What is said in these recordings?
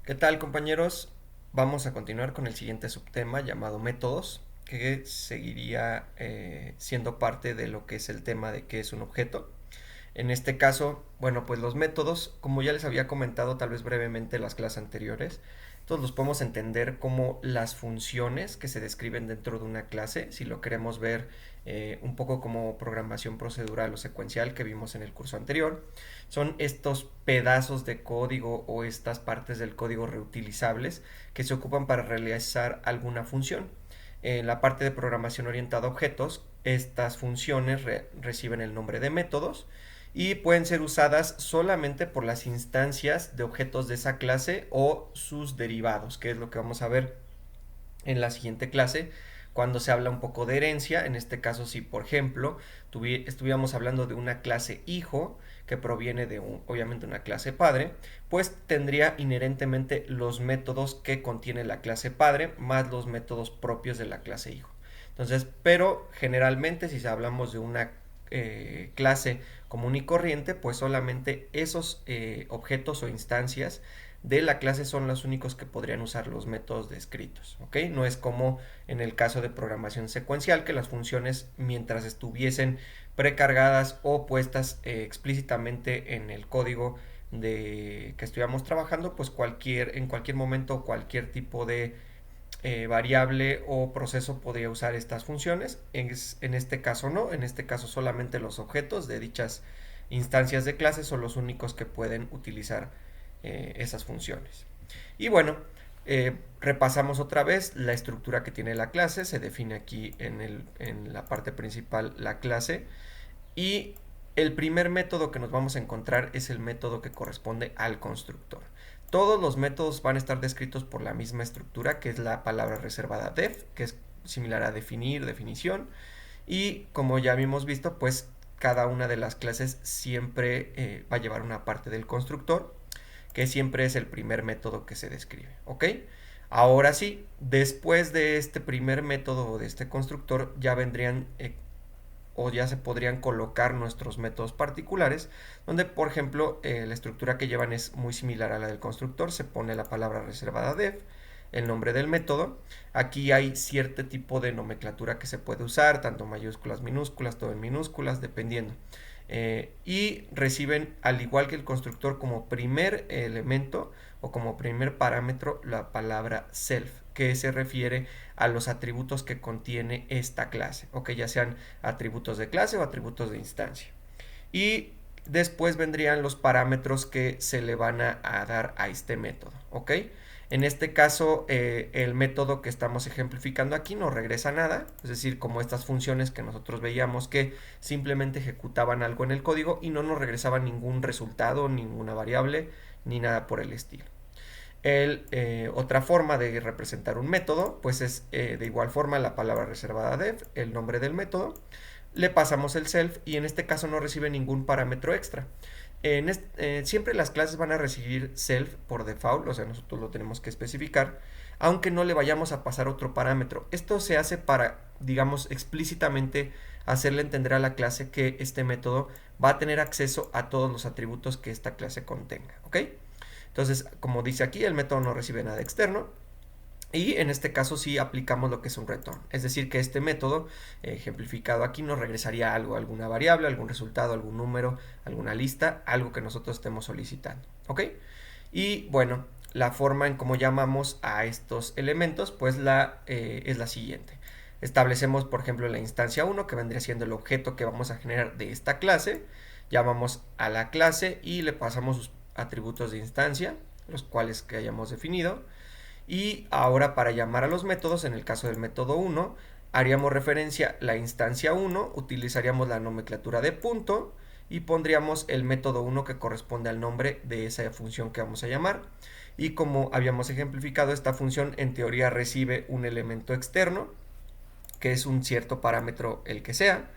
¿Qué tal, compañeros? Vamos a continuar con el siguiente subtema llamado métodos, que seguiría siendo parte de lo que es el tema de qué es un objeto. En este caso, bueno, pues los métodos, como ya les había comentado tal vez brevemente en las clases anteriores, todos los podemos entender como las funciones que se describen dentro de una clase, si lo queremos ver un poco como programación procedural o secuencial que vimos en el curso anterior. Son estos pedazos de código o estas partes del código reutilizables que se ocupan para realizar alguna función. En la parte de programación orientada a objetos, estas funciones reciben el nombre de métodos y pueden ser usadas solamente por las instancias de objetos de esa clase o sus derivados, que es lo que vamos a ver en la siguiente clase cuando se habla un poco de herencia. En este caso, si por ejemplo estuviéramos hablando de una clase hijo que proviene de obviamente una clase padre, pues tendría inherentemente los métodos que contiene la clase padre más los métodos propios de la clase hijo. Entonces, pero generalmente si hablamos de una clase común y corriente, pues solamente esos objetos o instancias de la clase son los únicos que podrían usar los métodos descritos, ¿ok? No es como en el caso de programación secuencial, que las funciones, mientras estuviesen precargadas o puestas explícitamente en el código de que estuviéramos trabajando, pues en cualquier momento cualquier tipo de variable o proceso podría usar estas funciones. En este caso no, en este caso solamente los objetos de dichas instancias de clase son los únicos que pueden utilizar esas funciones. Y bueno, repasamos otra vez la estructura que tiene la clase. Se define aquí en la parte principal la clase. Y el primer método que nos vamos a encontrar es el método que corresponde al constructor. Todos los métodos van a estar descritos por la misma estructura, que es la palabra reservada def, que es similar a definir, definición. Y como ya habíamos visto, pues cada una de las clases siempre va a llevar una parte del constructor, que siempre es el primer método que se describe, ¿ok? Ahora sí, después de este primer método o de este constructor, ya vendrían o ya se podrían colocar nuestros métodos particulares, donde por ejemplo la estructura que llevan es muy similar a la del constructor. Se pone la palabra reservada def, el nombre del método. Aquí hay cierto tipo de nomenclatura que se puede usar, tanto mayúsculas, minúsculas, todo en minúsculas, dependiendo. Y reciben, al igual que el constructor, como primer elemento o como primer parámetro la palabra self, que se refiere a los atributos que contiene esta clase, o que ya sean atributos de clase o atributos de instancia. Y después vendrían los parámetros que se le van a dar a este método, ¿ok? En este caso, el método que estamos ejemplificando aquí no regresa nada, es decir, como estas funciones que nosotros veíamos que simplemente ejecutaban algo en el código y no nos regresaban ningún resultado, ninguna variable, ni nada por el estilo. Otra forma de representar un método, pues es de igual forma la palabra reservada def, el nombre del método, le pasamos el self y en este caso no recibe ningún parámetro extra. Siempre las clases van a recibir self por default, o sea, nosotros lo tenemos que especificar, aunque no le vayamos a pasar otro parámetro. Esto se hace para, digamos, explícitamente hacerle entender a la clase que este método va a tener acceso a todos los atributos que esta clase contenga, ¿ok? Entonces, como dice aquí, el método no recibe nada externo. Y en este caso sí aplicamos lo que es un return. Es decir, que este método ejemplificado aquí nos regresaría algo, alguna variable, algún resultado, algún número, alguna lista, algo que nosotros estemos solicitando. ¿Ok? Y bueno, la forma en cómo llamamos a estos elementos, pues es la siguiente. Establecemos, por ejemplo, la instancia 1, que vendría siendo el objeto que vamos a generar de esta clase. Llamamos a la clase y le pasamos sus atributos de instancia, los cuales que hayamos definido. Y ahora para llamar a los métodos, en el caso del método 1, haríamos referencia a la instancia 1, utilizaríamos la nomenclatura de punto y pondríamos el método 1 que corresponde al nombre de esa función que vamos a llamar. Y como habíamos ejemplificado, esta función en teoría recibe un elemento externo, que es un cierto parámetro el que sea,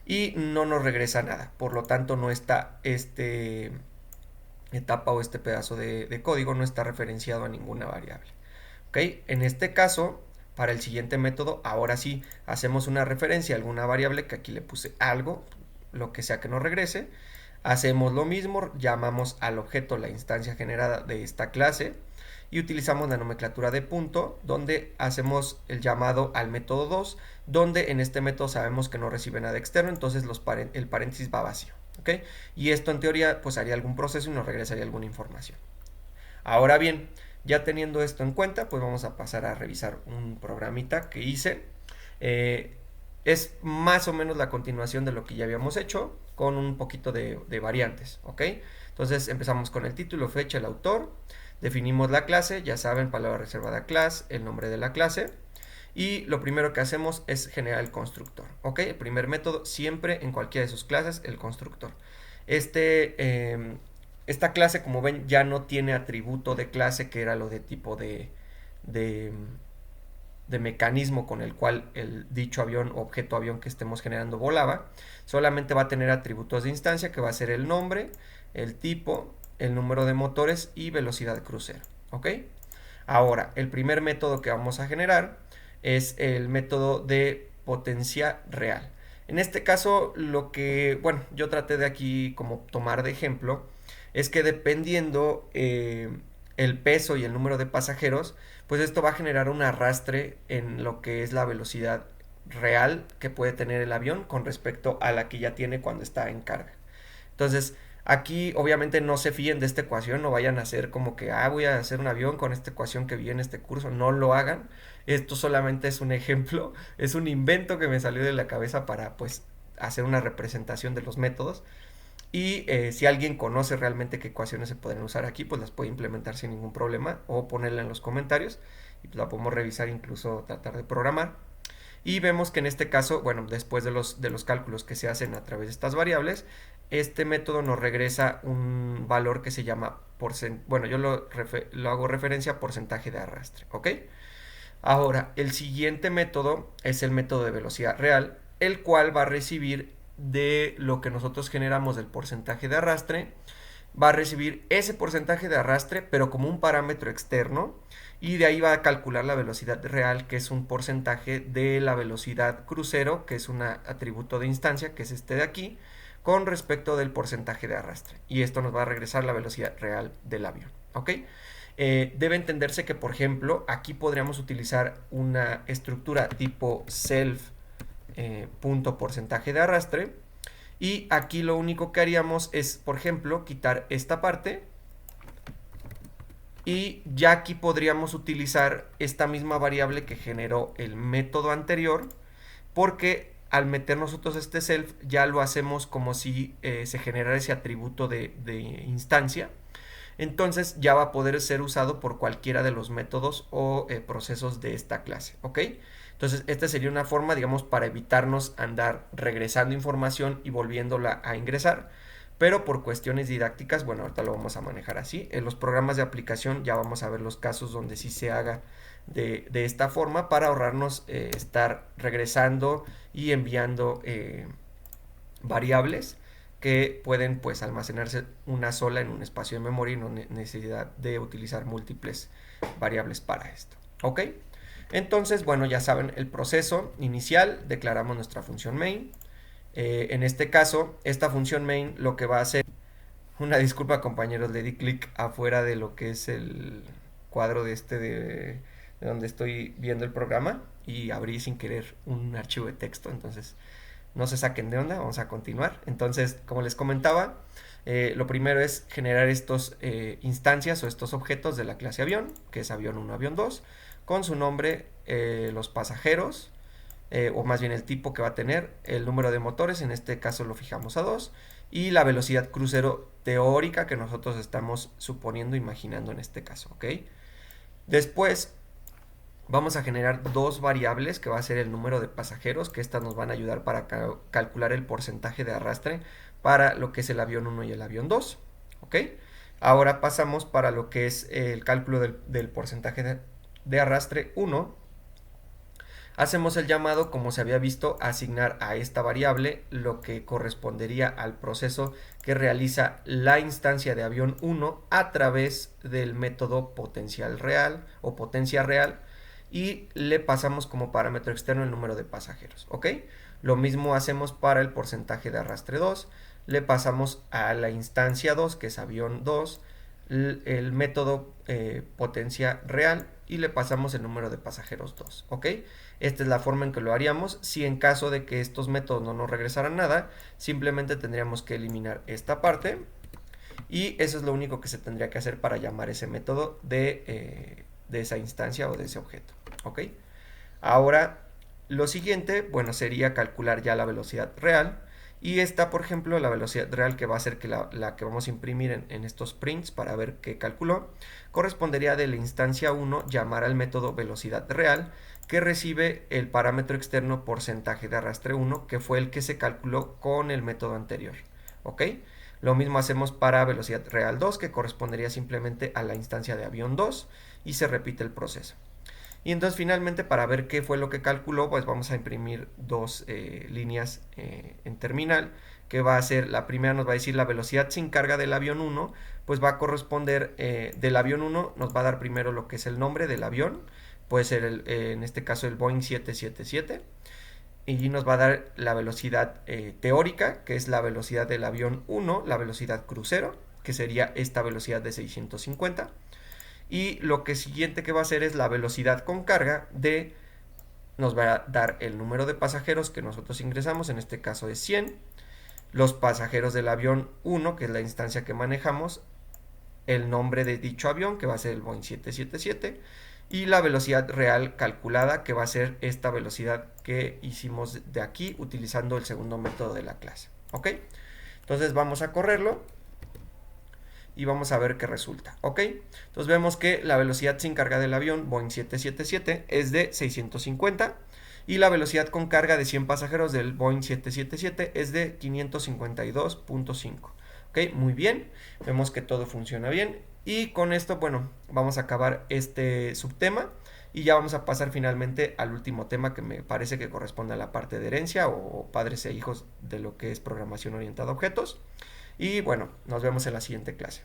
y no nos regresa nada. Por lo tanto, no está este etapa o este pedazo de código no está referenciado a ninguna variable. ¿Ok? En este caso, para el siguiente método, ahora sí hacemos una referencia a alguna variable, que aquí le puse algo, lo que sea que nos regrese. Hacemos lo mismo, llamamos al objeto la instancia generada de esta clase y utilizamos la nomenclatura de punto, donde hacemos el llamado al método 2, donde en este método sabemos que no recibe nada externo, entonces el paréntesis va vacío, ¿ok? Y esto en teoría pues haría algún proceso y nos regresaría alguna información. Ahora bien, ya teniendo esto en cuenta, pues vamos a pasar a revisar un programita que hice. Es más o menos la continuación de lo que ya habíamos hecho, con un poquito de variantes, ¿ok? Entonces empezamos con el título, fecha, el autor, definimos la clase, ya saben, palabra reservada class, el nombre de la clase, y lo primero que hacemos es generar el constructor, ¿ok? El primer método, siempre en cualquiera de sus clases, el constructor. Esta clase, como ven, ya no tiene atributo de clase, que era lo de tipo de, de mecanismo con el cual el dicho avión o objeto avión que estemos generando volaba. Solamente va a tener atributos de instancia, que va a ser el nombre, el tipo, el número de motores y velocidad crucero, ¿ok? Ahora, el primer método que vamos a generar es el método de potencia real. En este caso, lo que, bueno, yo traté de aquí como tomar de ejemplo, es que dependiendo el peso y el número de pasajeros, pues esto va a generar un arrastre en lo que es la velocidad real que puede tener el avión con respecto a la que ya tiene cuando está en carga. Entonces, aquí obviamente no se fíen de esta ecuación, no vayan a hacer como que, voy a hacer un avión con esta ecuación que vi en este curso, no lo hagan. Esto solamente es un ejemplo, es un invento que me salió de la cabeza para pues hacer una representación de los métodos. Y si alguien conoce realmente qué ecuaciones se pueden usar aquí, pues las puede implementar sin ningún problema o ponerla en los comentarios y pues la podemos revisar, incluso tratar de programar. Y vemos que en este caso, bueno, después de los cálculos que se hacen a través de estas variables, este método nos regresa un valor que se llama bueno, yo lo hago referencia a porcentaje de arrastre, ¿ok? Ahora, el siguiente método es el método de velocidad real, el cual va a recibir de lo que nosotros generamos del porcentaje de arrastre, va a recibir ese porcentaje de arrastre, pero como un parámetro externo, y de ahí va a calcular la velocidad real, que es un porcentaje de la velocidad crucero, que es un atributo de instancia, que es este de aquí, con respecto del porcentaje de arrastre. Y esto nos va a regresar la velocidad real del avión, ¿ok? Debe entenderse que, por ejemplo, aquí podríamos utilizar una estructura tipo self punto porcentaje de arrastre, y aquí lo único que haríamos es, por ejemplo, quitar esta parte, y ya aquí podríamos utilizar esta misma variable que generó el método anterior, porque al meter nosotros este self ya lo hacemos como si se generara ese atributo de instancia. Entonces ya va a poder ser usado por cualquiera de los métodos o procesos de esta clase, ¿ok? Entonces esta sería una forma, digamos, para evitarnos andar regresando información y volviéndola a ingresar, pero por cuestiones didácticas, bueno, ahorita lo vamos a manejar así. En los programas de aplicación ya vamos a ver los casos donde sí se haga de esta forma, para ahorrarnos estar regresando y enviando variables que pueden pues almacenarse una sola en un espacio de memoria y no necesidad de utilizar múltiples variables para esto, ¿ok? Entonces, bueno, ya saben el proceso inicial, declaramos nuestra función main. En este caso, esta función main lo que va a hacer, una disculpa compañeros, le di clic afuera de lo que es el cuadro de donde estoy viendo el programa y abrí sin querer un archivo de texto, entonces no se saquen de onda, vamos a continuar. Entonces, como les comentaba, lo primero es generar estos instancias o estos objetos de la clase avión, que es avión 1, avión 2, con su nombre, los pasajeros, o más bien el tipo que va a tener, el número de motores, en este caso lo fijamos a 2, y la velocidad crucero teórica que nosotros estamos suponiendo, imaginando en este caso, ¿ok? Después vamos a generar dos variables, que va a ser el número de pasajeros, que estas nos van a ayudar para calcular el porcentaje de arrastre para lo que es el avión 1 y el avión 2, ¿ok? Ahora pasamos para lo que es el cálculo del porcentaje de arrastre 1. Hacemos el llamado, como se había visto, a asignar a esta variable lo que correspondería al proceso que realiza la instancia de avión 1 a través del método potencial real o potencia real, y le pasamos como parámetro externo el número de pasajeros, ¿ok? Lo mismo hacemos para el porcentaje de arrastre 2, le pasamos a la instancia 2, que es avión 2, el método potencia real y le pasamos el número de pasajeros 2, ¿ok? Esta es la forma en que lo haríamos. Si en caso de que estos métodos no nos regresaran nada, simplemente tendríamos que eliminar esta parte y eso es lo único que se tendría que hacer para llamar ese método de esa instancia o de ese objeto, ¿ok? Ahora, lo siguiente, bueno, sería calcular ya la velocidad real. Y esta, por ejemplo, la velocidad real que va a ser que la que vamos a imprimir en estos prints para ver qué calculó, correspondería de la instancia 1 llamar al método velocidad real que recibe el parámetro externo porcentaje de arrastre 1, que fue el que se calculó con el método anterior. ¿Ok? Lo mismo hacemos para velocidad real 2, que correspondería simplemente a la instancia de avión 2, y se repite el proceso. Y entonces finalmente, para ver qué fue lo que calculó, pues vamos a imprimir dos líneas en terminal, que va a ser, la primera nos va a decir la velocidad sin carga del avión 1, pues va a corresponder del avión 1, nos va a dar primero lo que es el nombre del avión, puede ser en este caso el Boeing 777, y nos va a dar la velocidad teórica, que es la velocidad del avión 1, la velocidad crucero, que sería esta velocidad de 650. Y lo que siguiente que va a hacer es la velocidad con carga de, nos va a dar el número de pasajeros que nosotros ingresamos, en este caso es 100, los pasajeros del avión 1, que es la instancia que manejamos, el nombre de dicho avión, que va a ser el Boeing 777, y la velocidad real calculada, que va a ser esta velocidad que hicimos de aquí utilizando el segundo método de la clase. ¿Ok? Entonces vamos a correrlo y vamos a ver qué resulta, ¿ok? Entonces vemos que la velocidad sin carga del avión Boeing 777 es de 650 y la velocidad con carga de 100 pasajeros del Boeing 777 es de 552.5. ¿Ok? Muy bien, vemos que todo funciona bien y con esto, bueno, vamos a acabar este subtema y ya vamos a pasar finalmente al último tema que me parece que corresponde a la parte de herencia o padres e hijos de lo que es programación orientada a objetos. Y bueno, nos vemos en la siguiente clase.